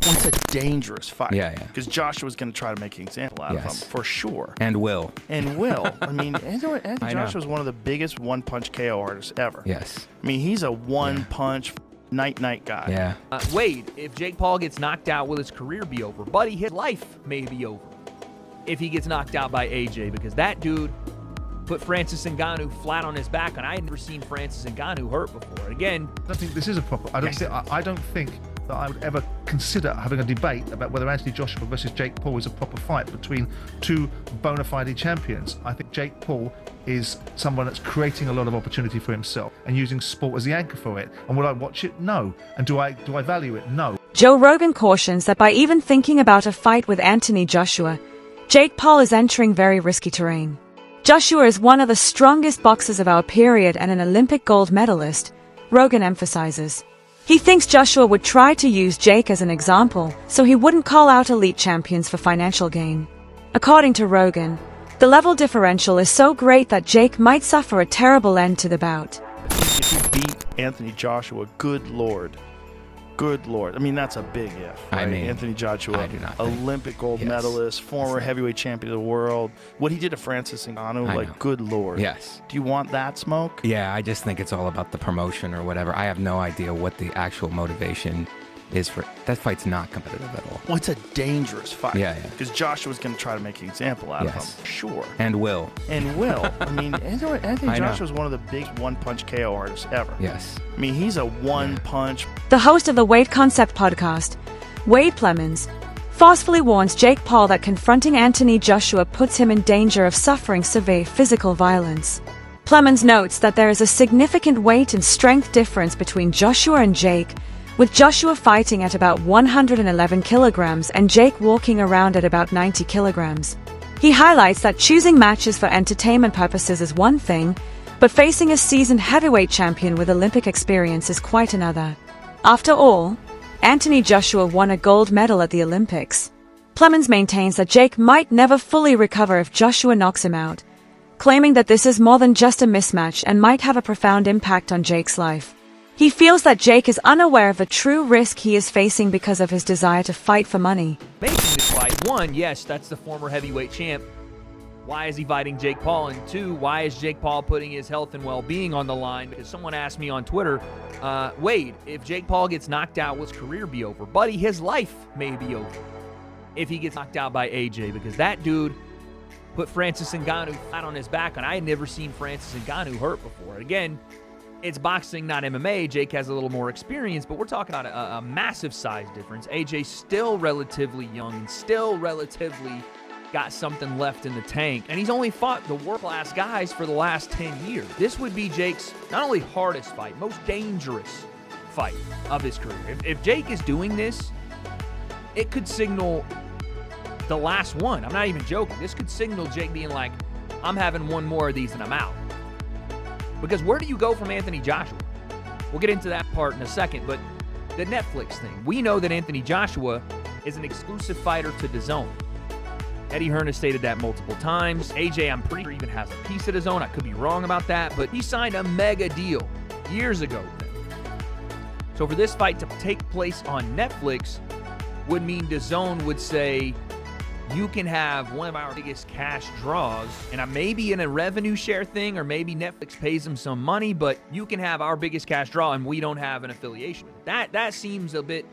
Well, it's a dangerous fight. Yeah. Because Joshua's going to try to make an example out of him, for sure. And will. I mean, Anthony Joshua's one of the biggest one-punch KO artists ever. Yes. I mean, he's a one-punch night guy. Yeah. Wade, if Jake Paul gets knocked out, will his career be over? Buddy, his life may be over if he gets knocked out by AJ, because that dude put Francis Ngannou flat on his back, and I had never seen Francis Ngannou hurt before. Again, I don't think this is a proper. I don't think that I would ever consider having a debate about whether Anthony Joshua versus Jake Paul is a proper fight between two bona fide champions. I think Jake Paul is someone that's creating a lot of opportunity for himself and using sport as the anchor for it. And will I watch it? No. And do I value it? No. Joe Rogan cautions that by even thinking about a fight with Anthony Joshua, Jake Paul is entering very risky terrain. Joshua is one of the strongest boxers of our period and an Olympic gold medalist, Rogan emphasizes. He thinks Joshua would try to use Jake as an example, so he wouldn't call out elite champions for financial gain. According to Rogan, the level differential is so great that Jake might suffer a terrible end to the bout. If you beat Anthony Joshua, good Lord. Good Lord. I mean, that's a big if. Right? I mean, Anthony Joshua, I do not Olympic gold medalist, former heavyweight champion of the world. What he did to Francis Ngannou, good Lord. Yes. Do you want that smoke? Yeah, I just think it's all about the promotion or whatever. I have no idea what the actual motivation is for. That fight's not competitive at all. Well, it's a dangerous fight. Yeah. Because Joshua's going to try to make an example out of him, for sure. And will. I mean, Anthony Joshua's one of the big one-punch KO artists ever. Yes. I mean, he's a one-punch. The host of the Wade Concept podcast, Wade Plemons, forcefully warns Jake Paul that confronting Anthony Joshua puts him in danger of suffering severe physical violence. Plemons notes that there is a significant weight and strength difference between Joshua and Jake, with Joshua fighting at about 111 kilograms and Jake walking around at about 90 kilograms. He highlights that choosing matches for entertainment purposes is one thing, but facing a seasoned heavyweight champion with Olympic experience is quite another. After all, Anthony Joshua won a gold medal at the Olympics. Plemons maintains that Jake might never fully recover if Joshua knocks him out, claiming that this is more than just a mismatch and might have a profound impact on Jake's life. He feels that Jake is unaware of the true risk he is facing because of his desire to fight for money. Making this fight, one, yes, that's the former heavyweight champ. Why is he fighting Jake Paul? And two, why is Jake Paul putting his health and well-being on the line? Because someone asked me on Twitter, Wade, if Jake Paul gets knocked out, will his career be over? Buddy, his life may be over if he gets knocked out by AJ, because that dude put Francis Ngannou flat on his back, and I had never seen Francis Ngannou hurt before. Again, it's boxing, not MMA. Jake has a little more experience, but we're talking about a massive size difference. AJ's still relatively young and still relatively got something left in the tank, and he's only fought the world-class guys for the last 10 years. This would be Jake's not only hardest fight, most dangerous fight of his career. If Jake is doing this, it could signal the last one. I'm not even joking. This could signal Jake being like, I'm having one more of these and I'm out. Because where do you go from Anthony Joshua? We'll get into that part in a second, but the Netflix thing. We know that Anthony Joshua is an exclusive fighter to DAZN. Eddie Hearn has stated that multiple times. AJ, I'm pretty sure, even has a piece of DAZN. I could be wrong about that, but he signed a mega deal years ago with them. So for this fight to take place on Netflix would mean DAZN would say, you can have one of our biggest cash draws, and maybe in a revenue share thing, or maybe Netflix pays them some money, but you can have our biggest cash draw and we don't have an affiliation. That seems a bit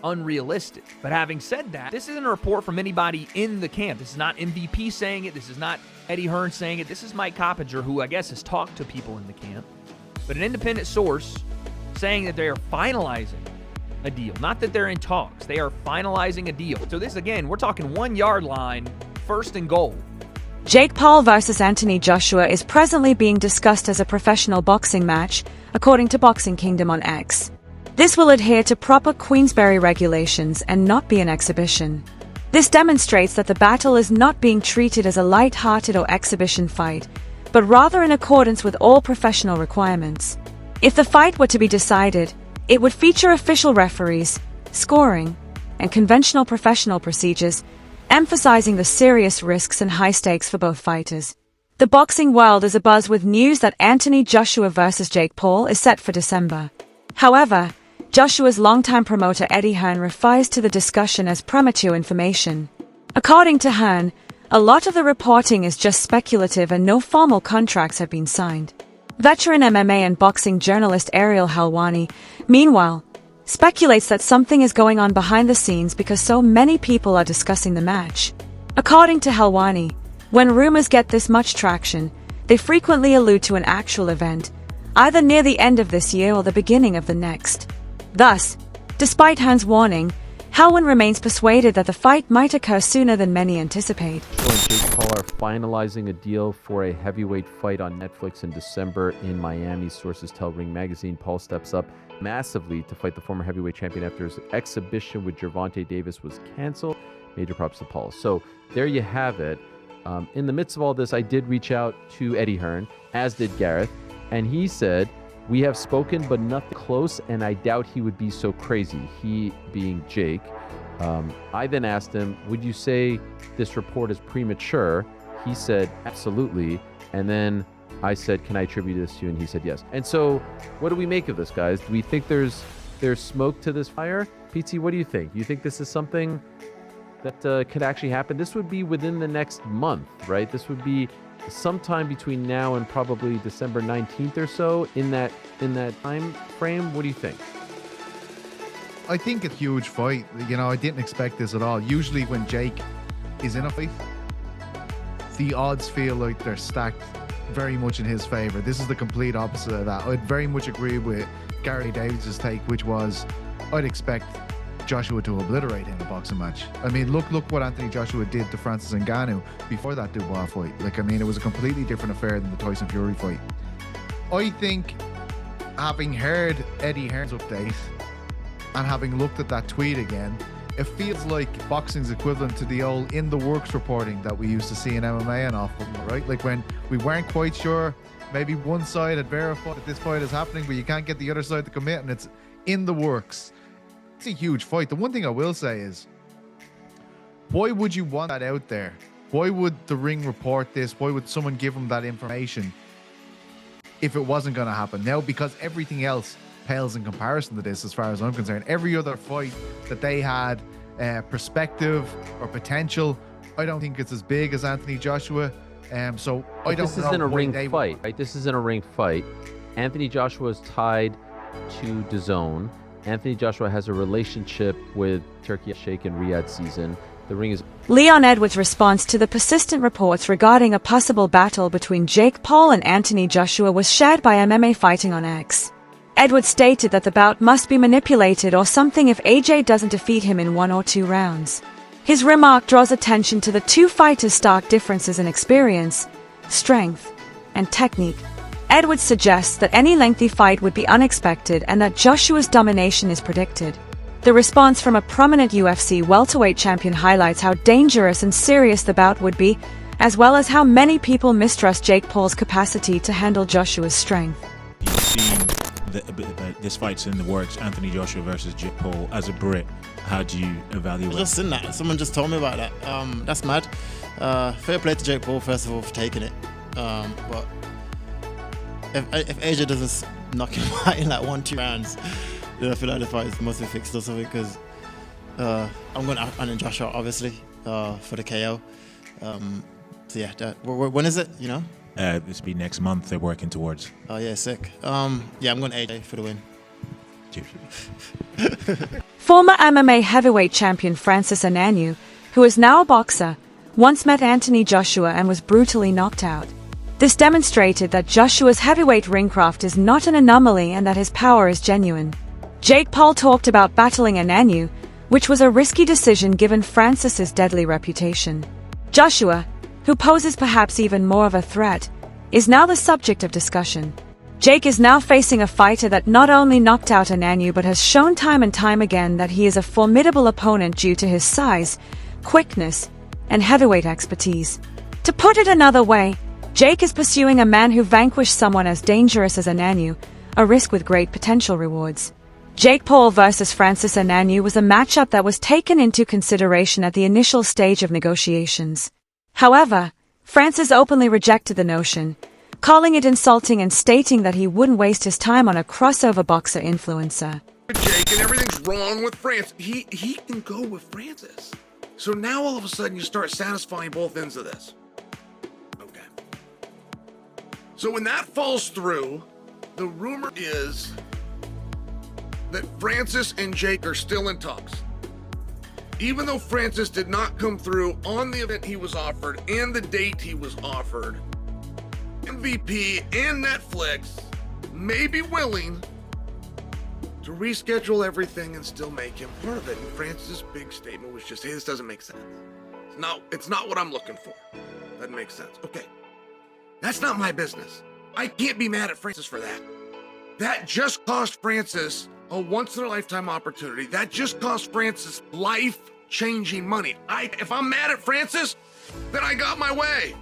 unrealistic. But having said that, this isn't a report from anybody in the camp. This is not MVP saying it. This is not Eddie Hearn saying it. This is Mike Coppinger, who I guess has talked to people in the camp. But an independent source saying that they are finalizing a deal. Not that they're in talks. They are finalizing a deal. So this, again, we're talking 1 yard line, first and goal. Jake Paul versus Anthony Joshua is presently being discussed as a professional boxing match, according to Boxing Kingdom on X. This will adhere to proper Queensberry regulations and not be an exhibition. This demonstrates that the battle is not being treated as a light-hearted or exhibition fight, but rather in accordance with all professional requirements. If the fight were to be decided, it would feature official referees, scoring, and conventional professional procedures, emphasizing the serious risks and high stakes for both fighters. The boxing world is abuzz with news that Anthony Joshua versus Jake Paul is set for December. However, Joshua's longtime promoter Eddie Hearn refers to the discussion as premature information. According to Hearn, a lot of the reporting is just speculative and no formal contracts have been signed. Veteran MMA and boxing journalist Ariel Helwani, meanwhile, speculates that something is going on behind the scenes because so many people are discussing the match. According to Helwani, when rumors get this much traction, they frequently allude to an actual event, either near the end of this year or the beginning of the next. Thus, despite Hearn's warning, Helwani remains persuaded that the fight might occur sooner than many anticipate. Joshua and Jake Paul are finalizing a deal for a heavyweight fight on Netflix in December in Miami. Sources tell Ring Magazine Paul steps up massively to fight the former heavyweight champion after his exhibition with Gervonta Davis was canceled. Major props to Paul. So there you have it. In the midst of all this, I did reach out to Eddie Hearn, as did Gareth, and he said, "We have spoken, but nothing close, and I doubt he would be so crazy," he being Jake. I then asked him, "Would you say this report is premature?" He said, "Absolutely." And then I said, "Can I attribute this to you?" And he said, "Yes." And so what do we make of this, guys? Do we think there's smoke to this fire? PT, what do you think? You think this is something that could actually happen? This would be within the next month, right? This would be sometime between now and probably December 19th or so, in that time frame. What do you think? I think it's a huge fight. You know, I didn't expect this at all. Usually when Jake is in a fight, the odds feel like they're stacked very much in his favor. This is the complete opposite of that. I'd very much agree with Gary Davis' take, which was I'd expect Joshua to obliterate him in a boxing match. I mean, look what Anthony Joshua did to Francis Ngannou before that Dubois fight. Like, I mean, it was a completely different affair than the Tyson Fury fight. I think, having heard Eddie Hearn's update and having looked at that tweet again, it feels like boxing's equivalent to the old in the works reporting that we used to see in MMA and off, right? Like when we weren't quite sure, maybe one side had verified that this fight is happening, but you can't get the other side to commit, and it's in the works. It's a huge fight. The one thing I will say is, why would you want that out there? Why would the Ring report this? Why would someone give them that information if it wasn't going to happen? Now, because everything else pales in comparison to this, as far as I'm concerned. Every other fight that they had perspective or potential, I don't think it's as big as Anthony Joshua. So I don't know. This isn't a ring fight, right? This isn't a ring fight. Anthony Joshua is tied to DAZN. Anthony Joshua has a relationship with Turkey Sheikh in Riyadh season. The ring is... Leon Edwards' response to the persistent reports regarding a possible battle between Jake Paul and Anthony Joshua was shared by MMA Fighting on X. Edwards stated that the bout must be manipulated or something if AJ doesn't defeat him in 1 or 2 rounds. His remark draws attention to the two fighters' stark differences in experience, strength, and technique. Edwards suggests that any lengthy fight would be unexpected and that Joshua's domination is predicted. The response from a prominent UFC welterweight champion highlights how dangerous and serious the bout would be, as well as how many people mistrust Jake Paul's capacity to handle Joshua's strength. You've seen this fight's in the works, Anthony Joshua versus Jake Paul. As a Brit, how do you evaluate? I've just seen that. Someone just told me about that. That's mad. Fair play to Jake Paul, first of all, for taking it. But if AJ doesn't knock him out in like 1-2 rounds, then I feel like the fight must be fixed or something, because I'm going to Anthony Joshua, obviously, for the KO. So yeah, when is it, you know? This will be next month they're working towards. Oh yeah, sick. Yeah, I'm going AJ for the win. Former MMA heavyweight champion Francis Ngannou, who is now a boxer, once met Anthony Joshua and was brutally knocked out. This demonstrated that Joshua's heavyweight ringcraft is not an anomaly and that his power is genuine. Jake Paul talked about battling Ngannou, which was a risky decision given Francis's deadly reputation. Joshua, who poses perhaps even more of a threat, is now the subject of discussion. Jake is now facing a fighter that not only knocked out Ngannou but has shown time and time again that he is a formidable opponent due to his size, quickness, and heavyweight expertise. To put it another way, Jake is pursuing a man who vanquished someone as dangerous as Ngannou, a risk with great potential rewards. Jake Paul versus Francis Ngannou was a matchup that was taken into consideration at the initial stage of negotiations. However, Francis openly rejected the notion, calling it insulting and stating that he wouldn't waste his time on a crossover boxer influencer. Jake and everything's wrong with France. He can go with Francis. So now all of a sudden you start satisfying both ends of this. Okay. So when that falls through, the rumor is that Francis and Jake are still in talks. Even though Francis did not come through on the event he was offered and the date he was offered, MVP and Netflix may be willing to reschedule everything and still make him part of it. And Francis' big statement was just, hey, this doesn't make sense. It's not what I'm looking for. Doesn't make sense. Okay. That's not my business. I can't be mad at Francis for that. That just cost Francis a once-in-a-lifetime opportunity. That just cost Francis life-changing money. If I'm mad at Francis, then I got my way.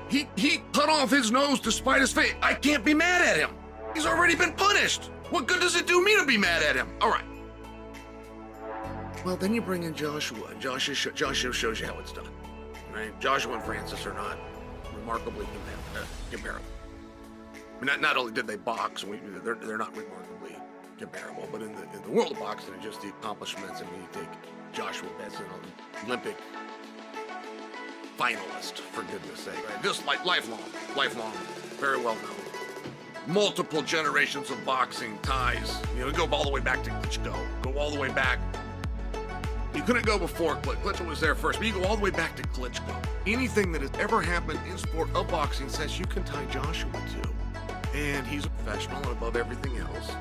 He cut off his nose to spite his face. I can't be mad at him. He's already been punished. What good does it do me to be mad at him? All right. Well, then you bring in Joshua, and Joshua shows you how it's done. Right? Joshua and Francis are not remarkably comparable. I mean, not only did they box, they're not remarkably comparable, but in the world of boxing and just the accomplishments, I mean, you take Joshua Benson, an Olympic finalist, for goodness sake, right? Just like lifelong, very well known. Multiple generations of boxing ties. You know, go all the way back to Klitschko. Go all the way back. You couldn't go before Klitschko was there first, but you go all the way back to Klitschko. Anything that has ever happened in sport of boxing says you can tie Joshua to. And he's a professional and above everything else.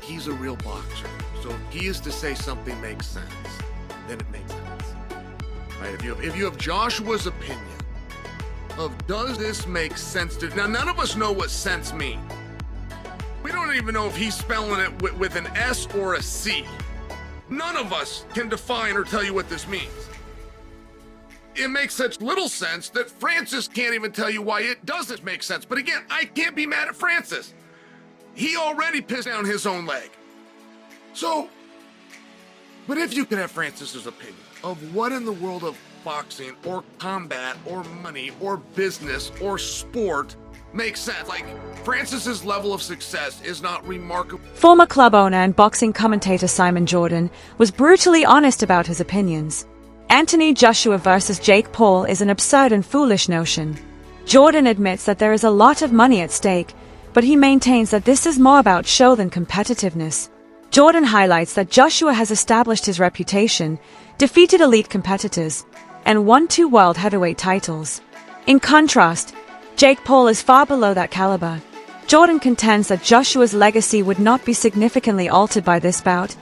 He's a real boxer. So if he is to say something makes sense, then it makes sense. Right? If you have Joshua's opinion of does this make sense to now, none of us know what sense means. We don't even know if he's spelling it with an S or a C. None of us can define or tell you what this means. It makes such little sense that Francis can't even tell you why it doesn't make sense. But again, I can't be mad at Francis. He already pissed down his own leg. So, but if you could have Francis's opinion of what in the world of boxing or combat or money or business or sport makes sense, like Francis's level of success is not remarkable. Former club owner and boxing commentator Simon Jordan was brutally honest about his opinions. Anthony Joshua versus Jake Paul is an absurd and foolish notion. Jordan admits that there is a lot of money at stake, but he maintains that this is more about show than competitiveness. Jordan highlights that Joshua has established his reputation, defeated elite competitors, and won 2 world heavyweight titles. In contrast, Jake Paul is far below that caliber. Jordan contends that Joshua's legacy would not be significantly altered by this bout,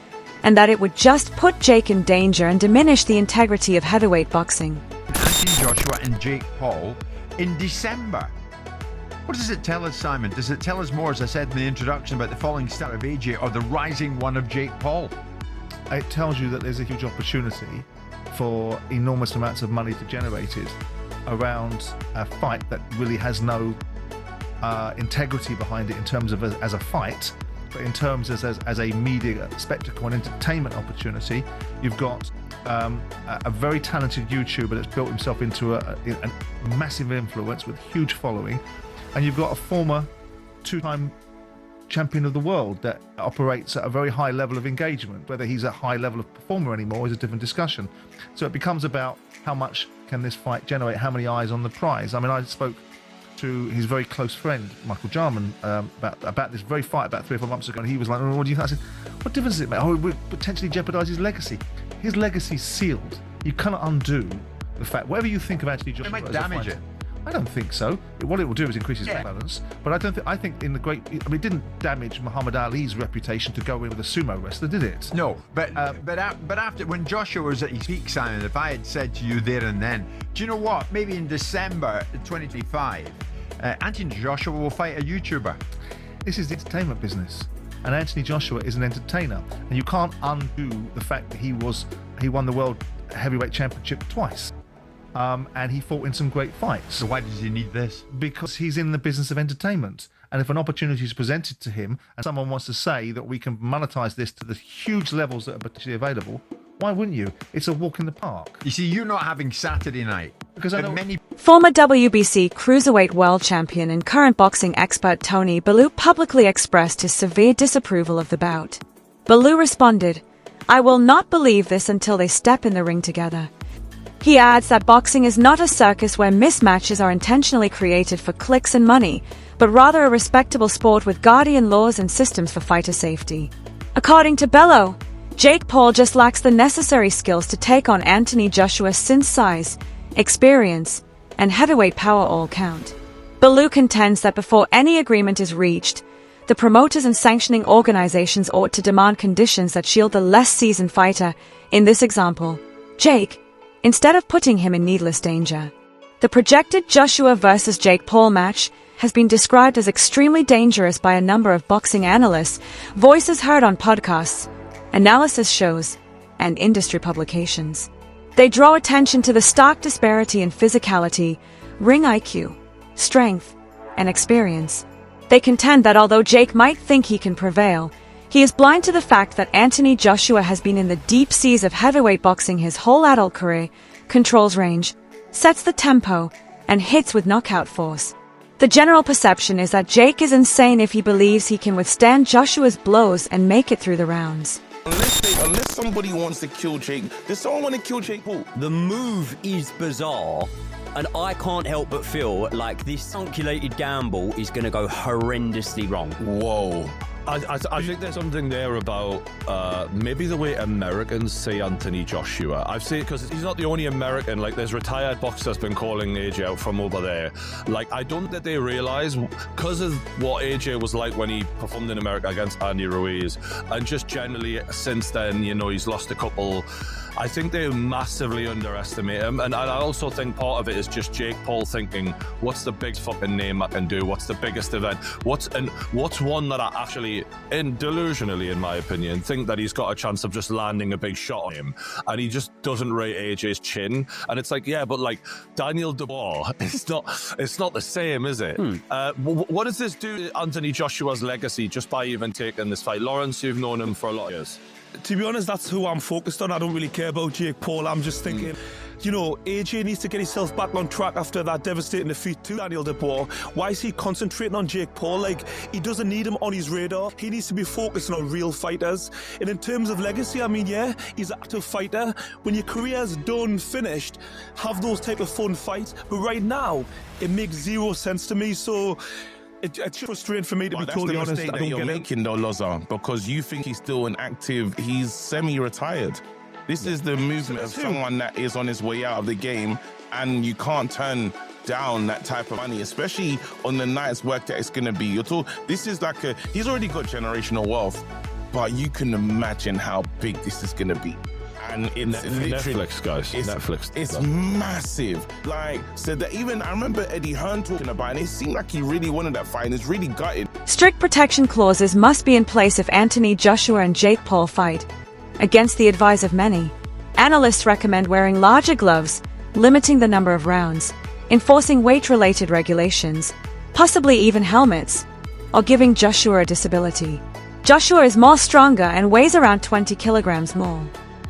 and that it would just put Jake in danger and diminish the integrity of heavyweight boxing. Anthony Joshua and Jake Paul in December. What does it tell us, Simon? Does it tell us more, as I said in the introduction, about the falling star of AJ or the rising one of Jake Paul? It tells you that there's a huge opportunity for enormous amounts of money to be generated around a fight that really has no integrity behind it in terms of as a fight, but in terms as a media spectacle and entertainment opportunity. You've got a very talented YouTuber that's built himself into a massive influence with huge following, and you've got a former 2-time champion of the world that operates at a very high level of engagement. Whether he's a high level of performer anymore is a different discussion. So it becomes about how much can this fight generate, how many eyes on the prize. I mean, I spoke to his very close friend Michael Jarman about this very fight about 3 or 4 months ago, and he was like, what do you think? I said, what difference does it make? Oh, it would potentially jeopardize his legacy. His legacy's sealed. You cannot undo the fact. Whatever you think of Anthony Joshua, It might damage it. I don't think so. What it will do is increase his balance. But I think in the great, I mean, it didn't damage Muhammad Ali's reputation to go in with a sumo wrestler, did it? No, but after, when Joshua was at his peak, Simon, if I had said to you there and then, do you know what? Maybe in December 2025, Anthony Joshua will fight a YouTuber. This is the entertainment business, and Anthony Joshua is an entertainer, and you can't undo the fact that he won the world heavyweight championship twice. And he fought in some great fights. So why does he need this? Because he's in the business of entertainment. And if an opportunity is presented to him and someone wants to say that we can monetize this to the huge levels that are potentially available, why wouldn't you? It's a walk in the park. You see, you're not having Saturday night. Because I know many Former WBC Cruiserweight World Champion and current boxing expert Tony Bellew publicly expressed his severe disapproval of the bout. Bellew responded, "I will not believe this until they step in the ring together." He adds that boxing is not a circus where mismatches are intentionally created for clicks and money, but rather a respectable sport with guardian laws and systems for fighter safety. According to Bellew, Jake Paul just lacks the necessary skills to take on Anthony Joshua since size, experience, and heavyweight power all count. Bellew contends that before any agreement is reached, the promoters and sanctioning organizations ought to demand conditions that shield the less seasoned fighter, in this example, Jake, instead of putting him in needless danger. The projected Joshua versus Jake Paul match has been described as extremely dangerous by a number of boxing analysts, voices heard on podcasts, analysis shows, and industry publications. They draw attention to the stark disparity in physicality, ring IQ, strength, and experience. They contend that although Jake might think he can prevail, he is blind to the fact that Anthony Joshua has been in the deep seas of heavyweight boxing his whole adult career, controls range, sets the tempo, and hits with knockout force. The general perception is that Jake is insane if he believes he can withstand Joshua's blows and make it through the rounds. Unless somebody wants to kill Jake, does someone want to kill Jake Paul? The move is bizarre, and I can't help but feel like this calculated gamble is going to go horrendously wrong. Whoa. I think there's something there about maybe the way Americans say Anthony Joshua. I've seen it because he's not the only American. Like, there's retired boxers been calling AJ out from over there. Like, I don't think that they realize, because of what AJ was like when he performed in America against Andy Ruiz, and just generally since then, you know, he's lost a couple. I think they massively underestimate him, and I also think part of it is just Jake Paul thinking, what's the big fucking name I can do? What's the biggest event? What's one that I actually, delusionally in my opinion, think that he's got a chance of just landing a big shot on him, and he just doesn't rate AJ's chin, and it's like, yeah, but like Daniel Dubois, it's not the same, is it? What does this do to Anthony Joshua's legacy just by even taking this fight? Lawrence, you've known him for a lot of years. To be honest, that's who I'm focused on. I don't really care about Jake Paul. I'm just thinking, you know, AJ needs to get himself back on track after that devastating defeat to Daniel Dubois. Why is he concentrating on Jake Paul? Like, he doesn't need him on his radar. He needs to be focusing on real fighters. And in terms of legacy, I mean, yeah, he's an active fighter. When your career's done, finished, have those type of fun fights. But right now, it makes zero sense to me. So it's frustrating for me, to be totally honest. That's the mistake that you're making, though, Loza, because you think he's still he's semi-retired. This is the movement of someone that is on his way out of the game, and you can't turn down that type of money, especially on the night's work that it's going to be. This is like he's already got generational wealth, but you can imagine how big this is going to be. And it's Netflix, guys. Netflix. It's massive. Like, so that even I remember Eddie Hearn talking about it, and it seemed like he really wanted that fight, and it's really gutted. Strict protection clauses must be in place if Anthony Joshua and Jake Paul fight. Against the advice of many, analysts recommend wearing larger gloves, limiting the number of rounds, enforcing weight-related regulations, possibly even helmets, or giving Joshua a disability. Joshua is more stronger and weighs around 20 kilograms more.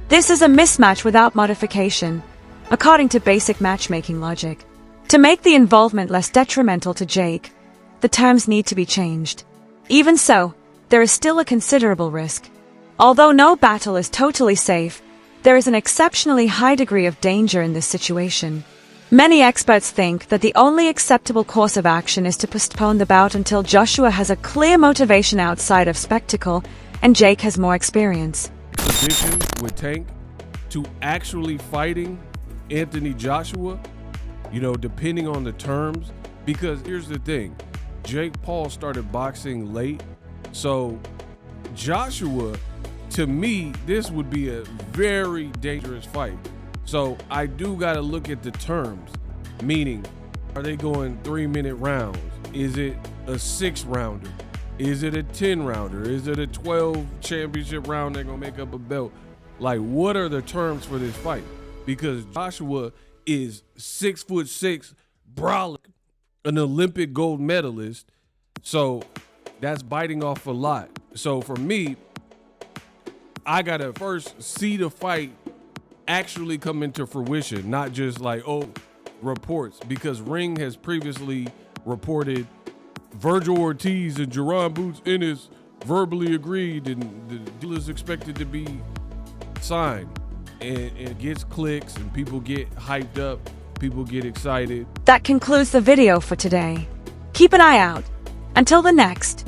This is a mismatch without modification, according to basic matchmaking logic. To make the involvement less detrimental to Jake, the terms need to be changed. Even so, there is still a considerable risk. Although no battle is totally safe, there is an exceptionally high degree of danger in this situation. Many experts think that the only acceptable course of action is to postpone the bout until Joshua has a clear motivation outside of spectacle and Jake has more experience. Position with Tank to actually fighting Anthony Joshua, you know, depending on the terms, because here's the thing, Jake Paul started boxing late, so Joshua, to me, this would be a very dangerous fight. So I do got to look at the terms, meaning, are they going 3-minute rounds? Is it a 6-rounder? Is it a 10-rounder? Is it a 12 championship round they're going to make up a belt? Like, what are the terms for this fight? Because Joshua is 6'6", brolic, an Olympic gold medalist. So that's biting off a lot. So for me, I got to first see the fight actually come into fruition, not just like, oh, reports because Ring has previously reported Virgil Ortiz and Jerron Boots Ennis verbally agreed and the deal is expected to be signed. And it gets clicks and people get hyped up, people get excited. That concludes the video for today. Keep an eye out. Until the next.